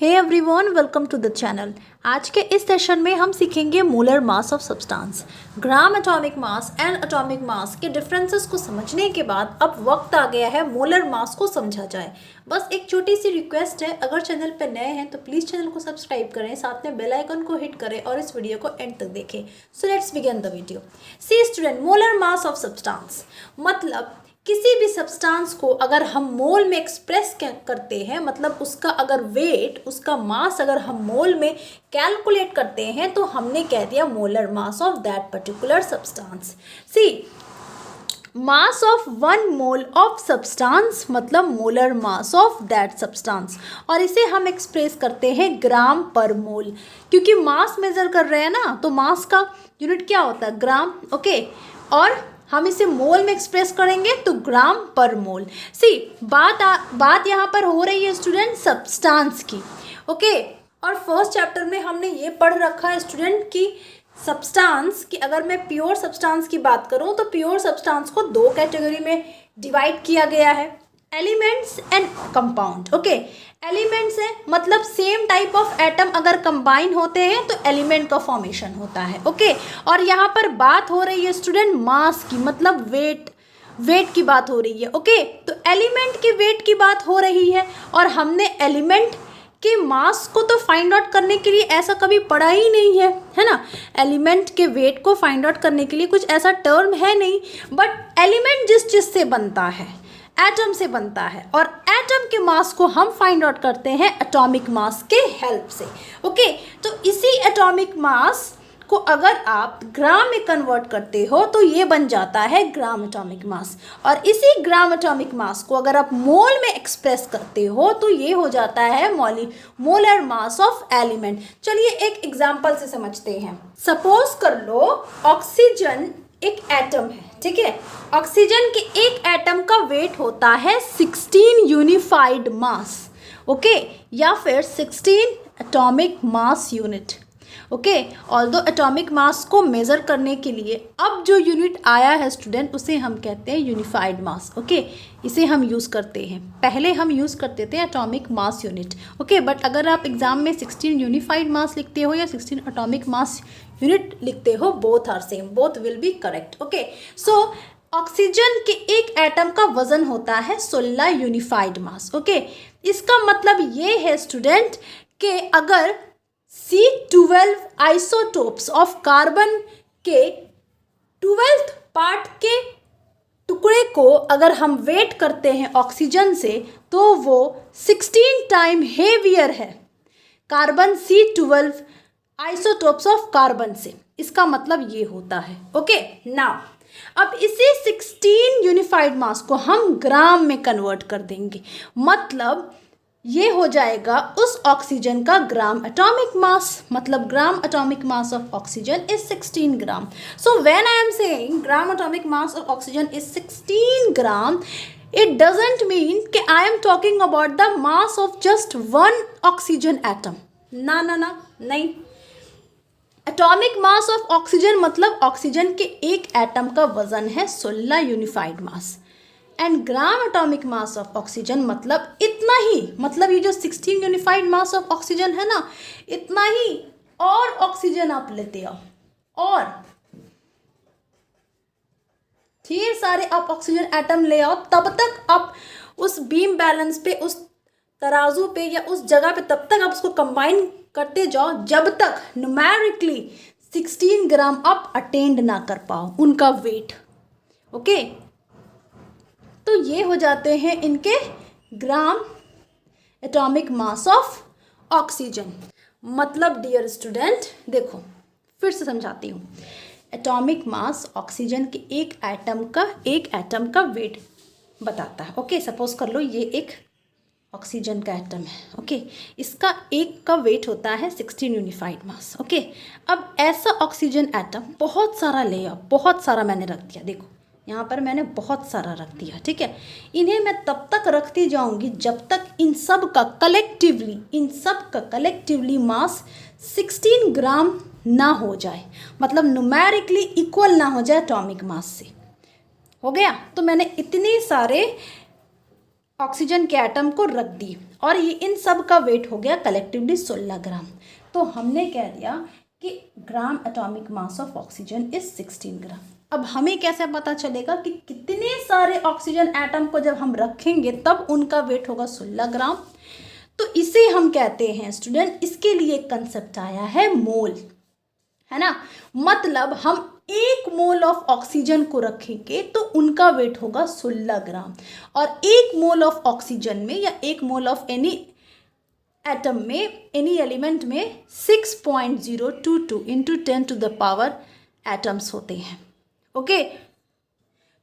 Hey everyone, welcome to the channel. आज के इस सेशन में हम सीखेंगे molar mass of substance. Gram atomic mass and atomic mass के डिफरेंसेस को समझने के बाद अब वक्त आ गया है मोलर मास को समझा जाए। बस एक छोटी सी रिक्वेस्ट है, अगर चैनल पर नए हैं तो प्लीज़ चैनल को सब्सक्राइब करें, साथ में बेल आइकन को हिट करें और इस वीडियो को एंड तक देखें। So let's begin the video. See student, molar mass of substance मतलब किसी भी सब्सटेंस को अगर हम मोल में एक्सप्रेस करते हैं, मतलब उसका अगर वेट, उसका मास अगर हम मोल में कैलकुलेट करते हैं तो हमने कह दिया molar mass of that particular substance. See, mass of 1 mole of substance मतलब molar mass of that substance, और इसे हम एक्सप्रेस करते हैं ग्राम पर मोल। क्योंकि मास मेजर कर रहे हैं ना, तो मास का यूनिट क्या होता है? ग्राम। ओके, और हम इसे मोल में एक्सप्रेस करेंगे तो ग्राम पर मोल। सी, बात यहाँ पर हो रही है स्टूडेंट सब्सटेंस की। ओके, और फर्स्ट चैप्टर में हमने ये पढ़ रखा है स्टूडेंट की सब्सटेंस की, अगर मैं प्योर सब्सटेंस की बात करूँ तो प्योर सब्सटेंस को 2 कैटेगरी में डिवाइड किया गया है, elements and compound. Okay, elements है मतलब सेम टाइप ऑफ एटम अगर कंबाइन होते हैं तो एलिमेंट का फॉर्मेशन होता है। ओके, और यहाँ पर बात हो रही है स्टूडेंट मास की, मतलब वेट की बात हो रही है। ओके, तो एलिमेंट के वेट की बात हो रही है, और हमने एलिमेंट के मास को तो फाइंड आउट करने के लिए ऐसा कभी पढ़ा ही नहीं है ना। एलिमेंट के वेट को फाइंड आउट करने के लिए कुछ ऐसा टर्म है नहीं, बट एलिमेंट जिस चीज़ से बनता है, एटम से बनता है, और एटम के मास को हम फाइंड आउट करते हैं एटॉमिक मास के हेल्प से। ओके, तो इसी एटॉमिक मास को अगर आप ग्राम में कन्वर्ट करते हो तो ये बन जाता है ग्राम एटॉमिक मास, और इसी ग्राम एटॉमिक मास को अगर आप मोल में एक्सप्रेस करते हो तो ये हो जाता है मोलर मास ऑफ एलिमेंट। चलिए एक एग्जांपल से समझते हैं। सपोज कर लो ऑक्सीजन एक एटम है, ठीक है। ऑक्सीजन के एक एटम का वेट होता है 16 यूनिफाइड मास, ओके, या फिर 16 atomic mass unit. Okay, although atomic mass को मेज़र करने के लिए अब जो यूनिट आया है स्टूडेंट उसे हम कहते हैं यूनिफाइड मास। ओके, इसे हम यूज़ करते हैं, पहले हम यूज़ करते थे atomic mass unit. Okay, but अगर आप एग्जाम में 16 यूनिफाइड मास लिखते हो या 16 एटॉमिक मास यूनिट लिखते हो, both are same, both will be correct. Okay, so oxygen के एक एटम का वजन होता है 16 यूनिफाइड मास। ओके, इसका मतलब ये है स्टूडेंट कि अगर C12 आइसोटोप्स ऑफ कार्बन के 12th पार्ट के टुकड़े को अगर हम वेट करते हैं ऑक्सीजन से तो वो 16 टाइम हेवियर है carbon C12 isotopes of carbon से। इसका मतलब ये होता है। ओके, नाउ अब इसी 16 यूनिफाइड मास को हम ग्राम में कन्वर्ट कर देंगे, मतलब ये हो जाएगा उस ऑक्सीजन का ग्राम एटॉमिक मास, मतलब ग्राम atomic mass of oxygen is 16 gram. So when I am saying gram atomic mass of oxygen is 16 gram, it doesn't mean कि I am talking about the mass of just one oxygen atom। ना नहीं। Atomic mass of oxygen मतलब oxygen के एक atom का वजन है 16 unified mass, and gram atomic mass of oxygen मतलब इतना ही, मतलब ये जो 16 यूनिफाइड मास ऑफ ऑक्सीजन है ना, इतना ही और ऑक्सीजन आप लेते हो और ढेर सारे आप ऑक्सीजन एटम ले आओ, तब तक आप उस बीम बैलेंस पे, उस तराजू पे या उस जगह पे तब तक आप उसको कंबाइन करते जाओ जब तक न्यूमेरिकली 16 ग्राम आप अटेंड ना कर पाओ उनका वेट। ओके, तो ये हो जाते हैं इनके ग्राम एटॉमिक मास ऑफ ऑक्सीजन। मतलब डियर स्टूडेंट देखो, फिर से समझाती हूँ। एटॉमिक मास ऑक्सीजन के एक एटम का वेट बताता है। ओके, सपोज कर लो ये एक ऑक्सीजन का एटम है। ओके, इसका एक का वेट होता है 16 यूनिफाइड मास। ओके, अब ऐसा ऑक्सीजन एटम बहुत सारा ले आओ, बहुत सारा मैंने रख दिया, देखो यहाँ पर मैंने बहुत सारा रख दिया, ठीक है। इन्हें मैं तब तक रखती जाऊंगी जब तक इन सब का कलेक्टिवली मास 16 ग्राम ना हो जाए, मतलब न्यूमेरिकली इक्वल ना हो जाए एटॉमिक मास से। हो गया? तो मैंने इतने सारे ऑक्सीजन के एटम को रख दी और ये इन सब का वेट हो गया कलेक्टिवली 16 ग्राम। तो हमने कह दिया कि gram atomic mass of oxygen is 16 ग्राम। अब हमें कैसे पता चलेगा कि कितने सारे ऑक्सीजन एटम को जब हम रखेंगे तब उनका वेट होगा 16 ग्राम। तो इसे हम कहते हैं स्टूडेंट, इसके लिए कंसेप्ट आया है मोल, है ना। मतलब हम 1 मोल ऑफ ऑक्सीजन को रखेंगे तो उनका वेट होगा 16 ग्राम, और 1 मोल ऑफ ऑक्सीजन में या 1 मोल ऑफ एनी एटम में, एनी एलिमेंट में 6.022 into 10 to the power atoms होते हैं। ओके,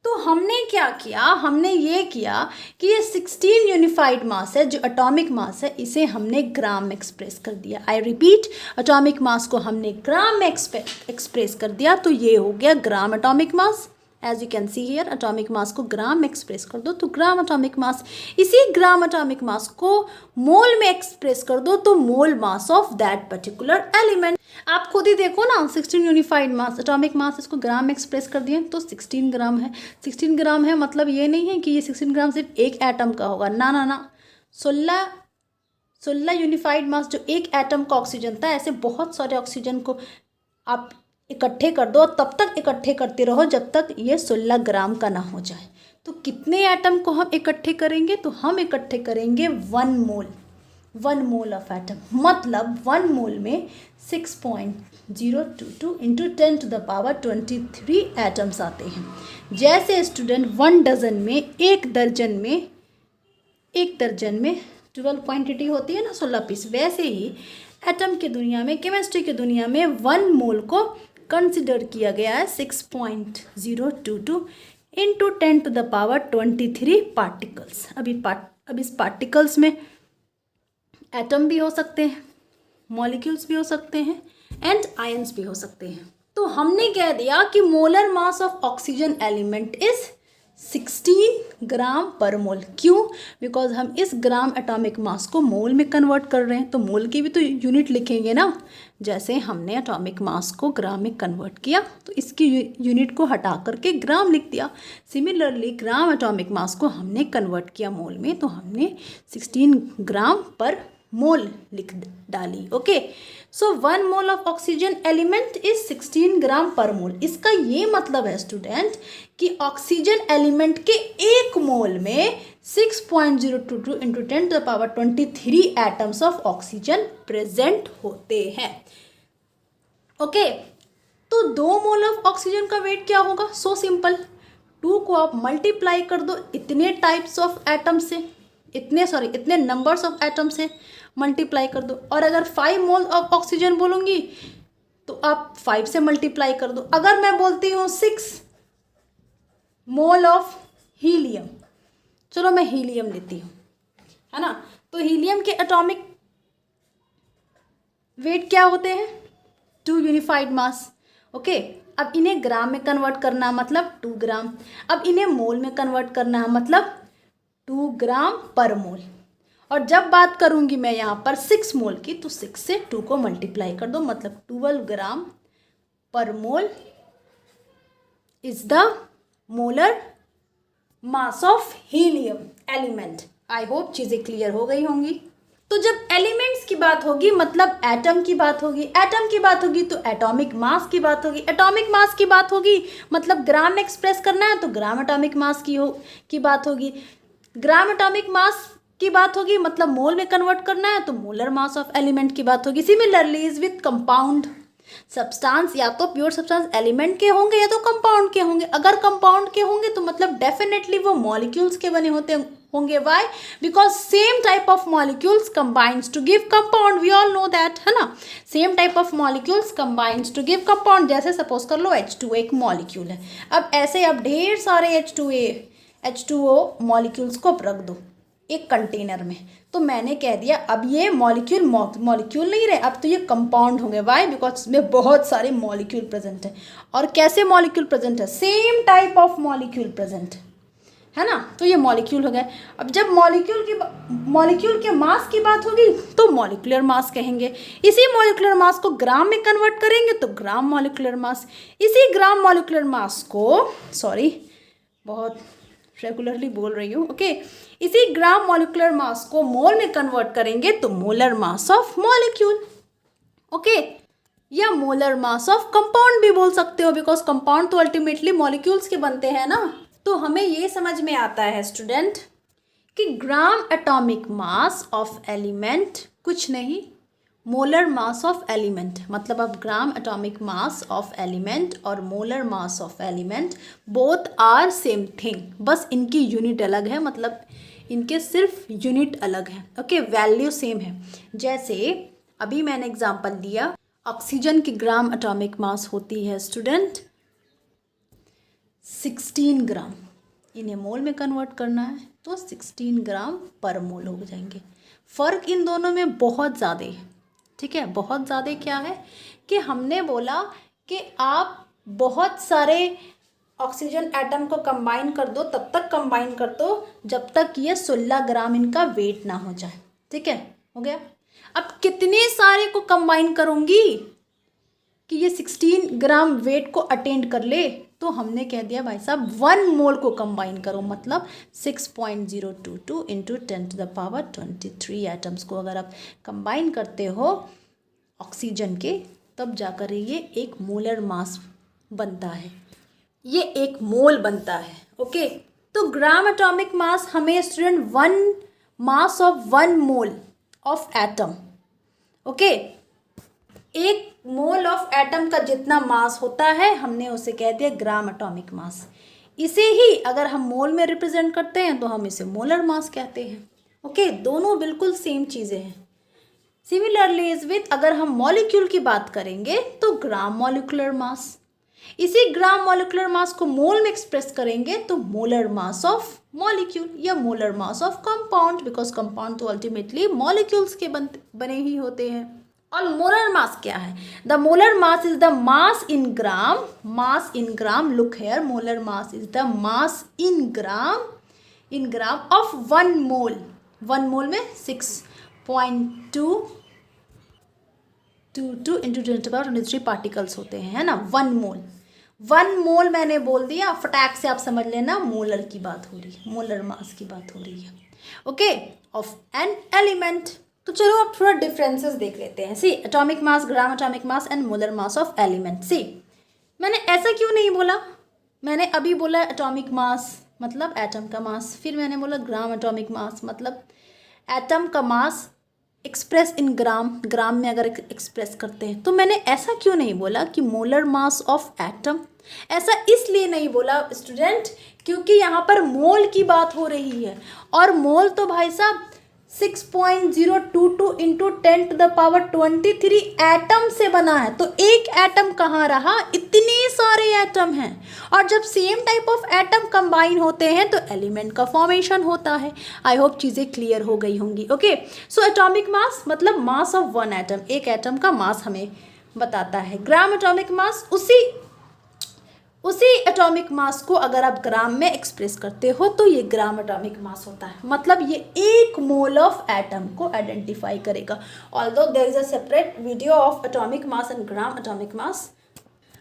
तो हमने क्या किया, हमने ये किया कि ये 16 यूनिफाइड मास है, जो एटॉमिक मास है, इसे हमने ग्राम में एक्सप्रेस कर दिया। आई रिपीट, एटॉमिक मास को हमने ग्राम में एक्सप्रेस कर दिया, तो ये हो गया gram atomic mass. As you can see here, atomic mass को ग्राम में एक्सप्रेस कर दो तो ग्राम एटॉमिक मास। इसी ग्राम एटॉमिक मास को मोल में एक्सप्रेस कर दो तो mole mass of that particular element. आप खुद ही देखो ना, 16 यूनिफाइड मास एटॉमिक मास, इसको ग्राम में एक्सप्रेस कर दिए तो 16 ग्राम है। 16 ग्राम है मतलब ये नहीं है कि ये 16 ग्राम सिर्फ एक एटम का होगा, ना ना ना। 16 यूनिफाइड मास जो एक एटम का ऑक्सीजन था, ऐसे बहुत सारे ऑक्सीजन को आप इकट्ठे कर दो, तब तक इकट्ठे करते रहो जब तक ये 16 ग्राम का ना हो जाए। तो कितने एटम को हम इकट्ठे करेंगे, तो हम इकट्ठे करेंगे 1 मोल ऑफ एटम। मतलब 1 मोल में 6.022 into 10 to the power 23 atoms आते हैं। जैसे स्टूडेंट 1 डजन में, एक दर्जन में 12 क्वांटिटी होती है ना, 16 पीस, वैसे ही एटम की दुनिया में, केमिस्ट्री की दुनिया में 1 मोल को कंसिडर किया गया है 6.022 into 10 to the power 23 particles. अब इस पार्टिकल्स में एटम भी हो सकते हैं, मॉलिक्यूल्स भी हो सकते हैं एंड आयंस भी हो सकते हैं। तो हमने कह दिया कि molar mass of oxygen element is 16 gram per मोल। क्यों? बिकॉज हम इस ग्राम एटॉमिक मास को मोल में कन्वर्ट कर रहे हैं, तो मोल की भी तो यूनिट लिखेंगे ना। जैसे हमने एटॉमिक मास को ग्राम में कन्वर्ट किया तो इसकी यूनिट को हटा करके ग्राम लिख दिया। सिमिलरली ग्राम एटॉमिक मास को हमने कन्वर्ट किया मोल में, तो हमने 16 ग्राम पर मोल लिख डाली। Okay, so 1 mole of oxygen element is 16 gram per मोल। इसका ये मतलब है स्टूडेंट कि ऑक्सीजन एलिमेंट के 1 मोल में 6.022 into 10 to the power 23 atoms of oxygen present होते हैं। ओके, तो 2 मोल ऑफ ऑक्सीजन का वेट क्या होगा? सो सिंपल, 2 को आप मल्टीप्लाई कर दो इतने टाइप्स ऑफ एटम से, इतने नंबर्स ऑफ एटम से मल्टीप्लाई कर दो। और अगर 5 मोल ऑफ ऑक्सीजन बोलूँगी तो आप 5 से मल्टीप्लाई कर दो। अगर मैं बोलती हूँ 6 मोल ऑफ हीलियम, चलो मैं हीलियम लेती हूँ, है ना, तो हीलियम के एटॉमिक वेट क्या होते हैं? 2 यूनिफाइड मास। ओके, अब इन्हें ग्राम में कन्वर्ट करना मतलब 2 ग्राम, अब इन्हें मोल में कन्वर्ट करना है मतलब 2 ग्राम पर मोल। और जब बात करूंगी मैं यहाँ पर 6 मोल की, तो 6 से 2 को मल्टीप्लाई कर दो, मतलब 12 ग्राम per mole is the molar mass of helium element. I hope चीज़ें क्लियर हो गई होंगी। तो जब एलिमेंट्स की बात होगी मतलब एटम की बात होगी, एटम की बात होगी तो एटॉमिक मास की बात होगी, एटॉमिक मास की बात होगी मतलब ग्राम में एक्सप्रेस करना है तो ग्राम एटॉमिक मास की बात होगी, ग्राम एटॉमिक मास की बात होगी मतलब मोल में कन्वर्ट करना है तो मोलर मास ऑफ एलिमेंट की बात होगी। Similarly is with compound substance, या तो प्योर सब्सटेंस एलिमेंट के होंगे या तो कंपाउंड के होंगे। अगर कंपाउंड के होंगे तो मतलब डेफिनेटली वो मॉलिक्यूल्स के बने होते होंगे। Why? Because same type of molecules combines to give compound, we all know that, है ना। Same type of molecules combines to give compound. जैसे सपोज कर लो H2 एक मॉलिक्यूल है, अब ऐसे अब ढेर सारे H2O मॉलिक्यूल्स को रख दो एक कंटेनर में, तो मैंने कह दिया अब ये मॉलिक्यूल नहीं रहे, अब तो ये कंपाउंड होंगे। वाई? बिकॉज इसमें बहुत सारे मॉलिक्यूल प्रेजेंट है। और कैसे मॉलिक्यूल प्रेजेंट है? Same type of molecule present है ना, तो ये मॉलिक्यूल हो गए। अब जब मॉलिक्यूल के मास की बात होगी तो मॉलिक्यूलर मास कहेंगे। इसी मॉलिक्यूलर मास को ग्राम में कन्वर्ट करेंगे तो ग्राम मॉलिक्यूलर मास। इसी ग्राम मॉलिक्यूलर मास को बहुत रेगुलरली बोल रही हूँ, ओके। इसी ग्राम मॉलिक्यूलर मास को मोल में कन्वर्ट करेंगे तो molar mass of molecule, okay, या मोलर मास ऑफ कंपाउंड भी बोल सकते हो, बिकॉज कंपाउंड तो अल्टीमेटली मॉलिक्यूल्स के बनते हैं ना। तो हमें ये समझ में आता है स्टूडेंट कि gram atomic mass of element कुछ नहीं, मोलर मास ऑफ एलिमेंट, मतलब अब gram atomic mass of element और molar mass of element both are same thing, बस इनकी यूनिट अलग है, मतलब इनके सिर्फ यूनिट अलग है, ओके, वैल्यू सेम है। जैसे अभी मैंने एग्जांपल दिया, ऑक्सीजन की ग्राम एटॉमिक मास होती है स्टूडेंट 16 ग्राम, इन्हें मोल में कन्वर्ट करना है तो 16 ग्राम पर मोल हो जाएंगे। फ़र्क इन दोनों में बहुत ज़्यादा है, ठीक है, बहुत ज़्यादा। क्या है कि हमने बोला कि आप बहुत सारे ऑक्सीजन एटम को कंबाइन कर दो, तब तक कंबाइन कर दो जब तक ये 16 ग्राम इनका वेट ना हो जाए, ठीक है, हो गया। अब कितने सारे को कंबाइन करूँगी कि ये 16 ग्राम वेट को अटेंड कर ले, तो हमने कह दिया भाई साहब 1 मोल को कंबाइन करो, मतलब 6.022 इंटू 10⁻23 एटम्स को अगर आप कंबाइन करते हो ऑक्सीजन के, तब जाकर ये एक मोलर मास बनता है, ये एक मोल बनता है, ओके। तो ग्राम एटॉमिक मास हमें student 1 mass of 1 mole of atom, okay, एक मोल ऑफ एटम का जितना मास होता है हमने उसे कह दिया ग्राम एटॉमिक मास। इसे ही अगर हम मोल में रिप्रेजेंट करते हैं तो हम इसे मोलर मास कहते हैं, ओके। दोनों बिल्कुल सेम चीज़ें हैं। सिमिलरली इज विथ अगर हम मॉलिक्यूल की बात करेंगे तो ग्राम मॉलिक्यूलर मास, इसी ग्राम मॉलिक्यूलर मास को मोल में एक्सप्रेस करेंगे तो मोलर मास ऑफ मॉलिक्यूल या molar mass of compound, because compound तो अल्टीमेटली मॉलिक्यूल्स के बने ही होते हैं। और मोलर मास क्या है? The molar mass is the mass in gram, look here, molar mass is the mass in gram of 1 mole. 1 mole में 6.222 इंटू 10⁻23 पार्टिकल्स होते हैं, है ना। 1 मोल मैंने बोल दिया, फटाक से आप समझ लेना मोलर की बात हो रही है, मोलर मास की बात हो रही है, ओके, ऑफ एन एलिमेंट। तो चलो अब थोड़ा डिफरेंसेस देख लेते हैं। See atomic mass, gram atomic mass and molar mass of element. See मैंने ऐसा क्यों नहीं बोला, मैंने अभी बोला एटॉमिक मास मतलब एटम का मास, फिर मैंने बोला ग्राम एटॉमिक मास मतलब एटम का मास एक्सप्रेस इन ग्राम में अगर एक्सप्रेस करते हैं। तो मैंने ऐसा क्यों नहीं बोला कि मोलर मास ऑफ एटम, ऐसा इसलिए नहीं बोला स्टूडेंट क्योंकि यहाँ पर मोल की बात हो रही है, और मोल तो भाई साहब 6.022 इंटू 10⁻23 एटम से बना है। तो एक एटम कहाँ रहा, इतने सारे एटम हैं, और जब same type of atom combine होते हैं तो एलिमेंट का फॉर्मेशन होता है। आई होप चीज़ें क्लियर हो गई होंगी, ओके। सो एटॉमिक मास मतलब मास ऑफ 1 एटम, एक एटम का मास हमें बताता है। ग्राम एटॉमिक मास उसी एटॉमिक मास को अगर आप ग्राम में एक्सप्रेस करते हो तो ये ग्राम एटॉमिक मास होता है, मतलब ये 1 मोल ऑफ एटम को आइडेंटिफाई करेगा। Although there is a separate video of atomic mass and gram atomic mass,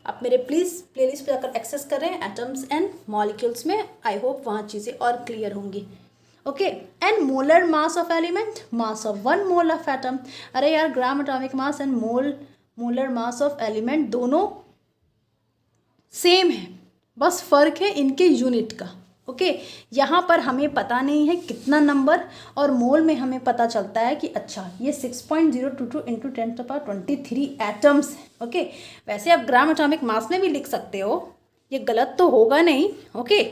आप मेरे प्लीज़ प्लेलिस्ट पे जाकर एक्सेस करें एटम्स एंड मॉलिक्यूल्स में, आई होप वहाँ चीज़ें और क्लियर होंगी, okay. And molar mass of element, mass of 1 mole of atom. अरे यार, ग्राम atomic mass and molar mass of element दोनों सेम है, बस फ़र्क है इनके यूनिट का, ओके। यहाँ पर हमें पता नहीं है कितना नंबर, और मोल में हमें पता चलता है कि अच्छा ये 6.022 इंटू 10⁻23 एटम्स है, ओके। वैसे आप ग्राम एटॉमिक मास में भी लिख सकते हो, ये गलत तो होगा नहीं, ओके।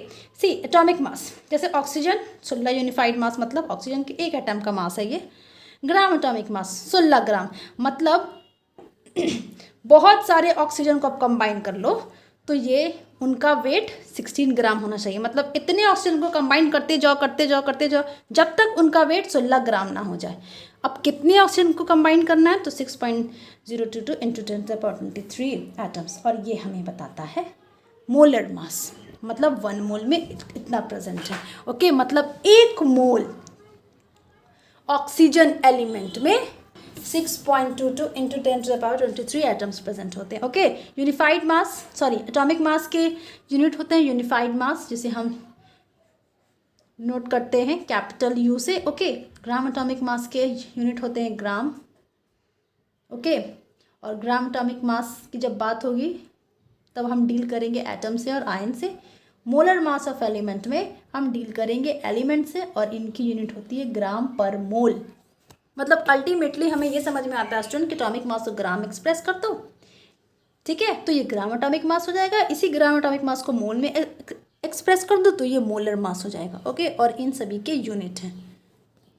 सी एटॉमिक मास, जैसे ऑक्सीजन 16 यूनिफाइड मास, मतलब ऑक्सीजन के एक एटम का मास है ये। ग्राम एटॉमिक मास 16 ग्राम, मतलब बहुत सारे ऑक्सीजन को आप कंबाइन कर लो तो ये उनका वेट 16 ग्राम होना चाहिए, मतलब इतने ऑक्सीजन को कंबाइन करते जाओ जब तक उनका वेट 16 ग्राम ना हो जाए। अब कितने ऑक्सीजन को कंबाइन करना है, तो 6.022 इंटू 10⁻23 एटम्स, और ये हमें बताता है मोलर मास, मतलब 1 मोल में इतना प्रेजेंट है, ओके। मतलब 1 मोल ऑक्सीजन एलिमेंट में 6.22 इंटू 10⁻23 एटम्स प्रेजेंट होते हैं, ओके। यूनिफाइड मास, सॉरी एटॉमिक मास के यूनिट होते हैं यूनिफाइड मास, जिसे हम नोट करते हैं कैपिटल यू से। ओके, ग्राम एटॉमिक मास के यूनिट होते हैं ग्राम। ओके, और ग्राम एटॉमिक मास की जब बात होगी तब हम डील करेंगे एटम से और आयन से। मोलर मास ऑफ एलिमेंट में हम डील करेंगे एलिमेंट से और इनकी यूनिट होती है ग्राम पर मोल। मतलब अल्टीमेटली हमें ये समझ में आता है स्टूडेंट कि एटॉमिक मास को ग्राम एक्सप्रेस कर दो, ठीक है, तो ये ग्राम एटॉमिक मास हो जाएगा। इसी ग्राम एटॉमिक मास को मोल में एक्सप्रेस कर दो तो ये मोलर मास हो जाएगा। ओके, और इन सभी के यूनिट हैं।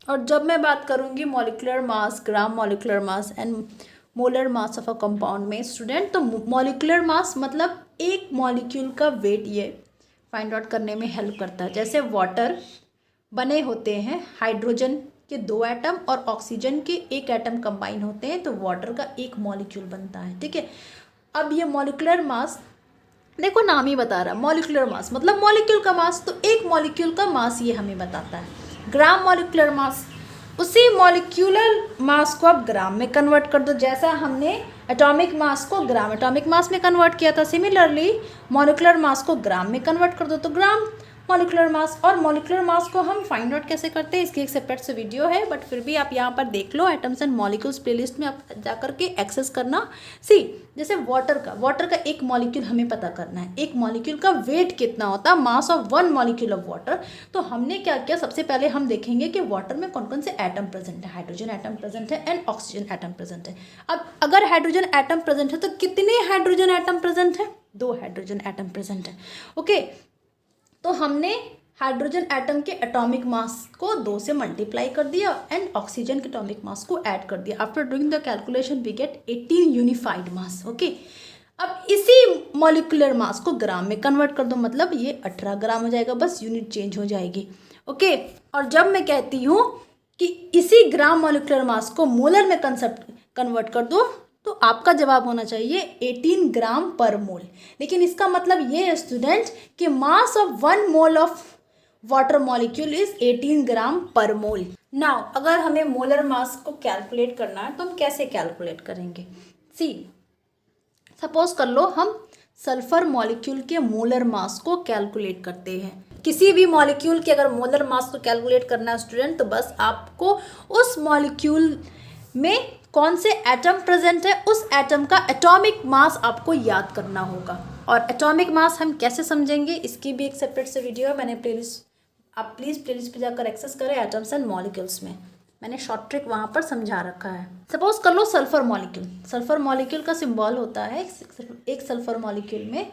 और जब मैं बात करूँगी molecular mass, gram molecular mass and molar mass of a compound में स्टूडेंट, तो मॉलिक्यूलर मास मतलब एक मॉलिक्यूल का वेट ये फाइंड आउट करने में हेल्प करता है। जैसे वाटर बने होते हैं हाइड्रोजन के 2 एटम और ऑक्सीजन के 1 एटम कंबाइन होते हैं तो वाटर का एक मॉलिक्यूल बनता है, ठीक है। अब ये मॉलिक्यूलर मास, देखो नाम ही बता रहा है मॉलिक्यूलर मास मतलब मॉलिक्यूल का मास, तो एक मॉलिक्यूल का मास ये हमें बताता है। ग्राम मॉलिक्यूलर मास, उसी मॉलिक्यूलर मास को आप ग्राम में कन्वर्ट कर दो, जैसा हमने एटॉमिक मास को ग्राम एटॉमिक मास में कन्वर्ट किया था। सिमिलरली मॉलिक्यूलर मास को ग्राम में कन्वर्ट कर दो तो ग्राम मॉलिक्यूलर मास। और मॉलिक्यूलर मास को हम फाइंड आउट कैसे करते हैं इसकी एक सेपरेट से वीडियो है, बट फिर भी आप यहाँ पर देख लो एटम्स एंड मॉलिक्यूल्स प्लेलिस्ट में आप जाकर के एक्सेस करना। जैसे वाटर का एक मॉलिक्यूल हमें पता करना है, एक मॉलिक्यूल का वेट कितना होता है, मास ऑफ 1 मॉलिक्यूल ऑफ वाटर। तो हमने क्या किया, सबसे पहले हम देखेंगे कि वाटर में कौन कौन से एटम प्रेजेंट है। हाइड्रोजन एटम प्रेजेंट है एंड ऑक्सीजन एटम प्रेजेंट है। अब अगर हाइड्रोजन एटम प्रेजेंट है तो कितने हाइड्रोजन एटम प्रेजेंट है, 2 हाइड्रोजन एटम प्रेजेंट है। ओके, तो हमने हाइड्रोजन एटम के एटॉमिक मास को 2 से मल्टीप्लाई कर दिया एंड ऑक्सीजन के एटॉमिक मास को ऐड कर दिया। After doing the calculation we get 18 unified mass. Okay, अब इसी मॉलिक्यूलर मास को ग्राम में कन्वर्ट कर दो, मतलब ये 18 ग्राम हो जाएगा, बस यूनिट चेंज हो जाएगी। ओके, और जब मैं कहती हूँ कि इसी ग्राम मॉलिक्यूलर मास को मोलर में कन्वर्ट कर दो तो आपका जवाब होना चाहिए 18 ग्राम पर मोल। लेकिन इसका मतलब ये है स्टूडेंट कि मास of 1 mole of water molecule is 18 gram per mole. Now अगर हमें मोलर मास को कैलकुलेट करना है तो हम कैसे कैलकुलेट करेंगे। सपोज कर लो हम सल्फर मॉलिक्यूल के मोलर मास को कैलकुलेट करते हैं। किसी भी मॉलिक्यूल के अगर मोलर मास को कैलकुलेट करना है स्टूडेंट तो बस आपको उस मॉलिक्यूल में कौन से एटम प्रेजेंट है उस एटम का एटॉमिक मास आपको याद करना होगा। और एटॉमिक मास हम कैसे समझेंगे इसकी भी एक सेपरेट से वीडियो है, मैंने प्लेलिस्ट, आप प्लीज़ प्लेलिस्ट पे जाकर एक्सेस करें एटम्स एंड मॉलिक्यूल्स में, मैंने शॉर्ट ट्रिक वहाँ पर समझा रखा है। सपोज कर लो सल्फर मॉलिक्यूल का सिंबल होता है, एक सल्फर मॉलिक्यूल में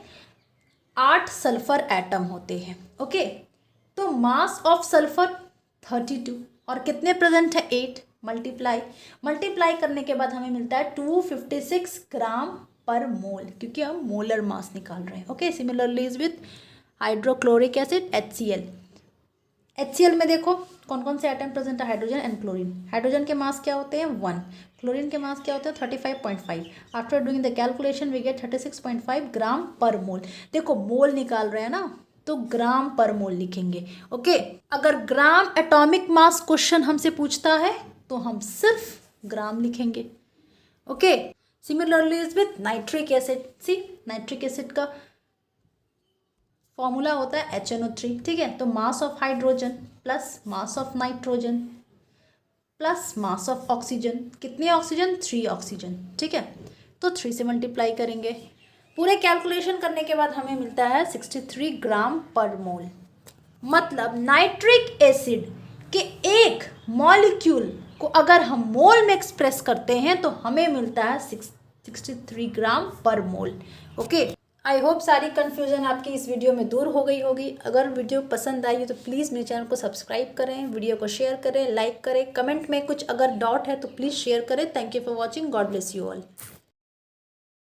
8 सल्फर एटम होते हैं। ओके, तो मास ऑफ सल्फर 32 और कितने प्रेजेंट है 8, मल्टीप्लाई करने के बाद हमें मिलता है 256 ग्राम पर मोल, क्योंकि हम मोलर मास निकाल रहे हैं। Okay, similarly is with hydrochloric acid HCl में देखो कौन कौन से एटम प्रेजेंट है, हाइड्रोजन एंड क्लोरीन। हाइड्रोजन के मास क्या होते हैं 1, क्लोरीन के मास क्या होते हैं 35.5। After doing the calculation we get 36.5 gram per mole. देखो मोल निकाल रहे हैं ना तो ग्राम पर मोल लिखेंगे। ओके, अगर ग्राम एटॉमिक मास क्वेश्चन हमसे पूछता है तो हम सिर्फ ग्राम लिखेंगे। Okay, similarly is with nitric acid. Nitric acid का फॉर्मूला होता है HNO3, ठीक है। तो mass of hydrogen plus mass of nitrogen plus mass of oxygen, कितने ऑक्सीजन 3 ऑक्सीजन, ठीक है। तो 3 से मल्टीप्लाई करेंगे, पूरे कैलकुलेशन करने के बाद हमें मिलता है 63 ग्राम पर मोल। मतलब नाइट्रिक एसिड के एक मॉलिक्यूल को अगर हम मोल में एक्सप्रेस करते हैं तो हमें मिलता है 63 ग्राम per mole. Okay, I hope सारी कन्फ्यूजन आपकी इस वीडियो में दूर हो गई होगी। अगर वीडियो पसंद आई तो प्लीज़ मेरे चैनल को सब्सक्राइब करें, वीडियो को शेयर करें, लाइक करें, कमेंट में कुछ अगर डाउट है तो प्लीज़ शेयर करें। Thank you for watching, God bless you all.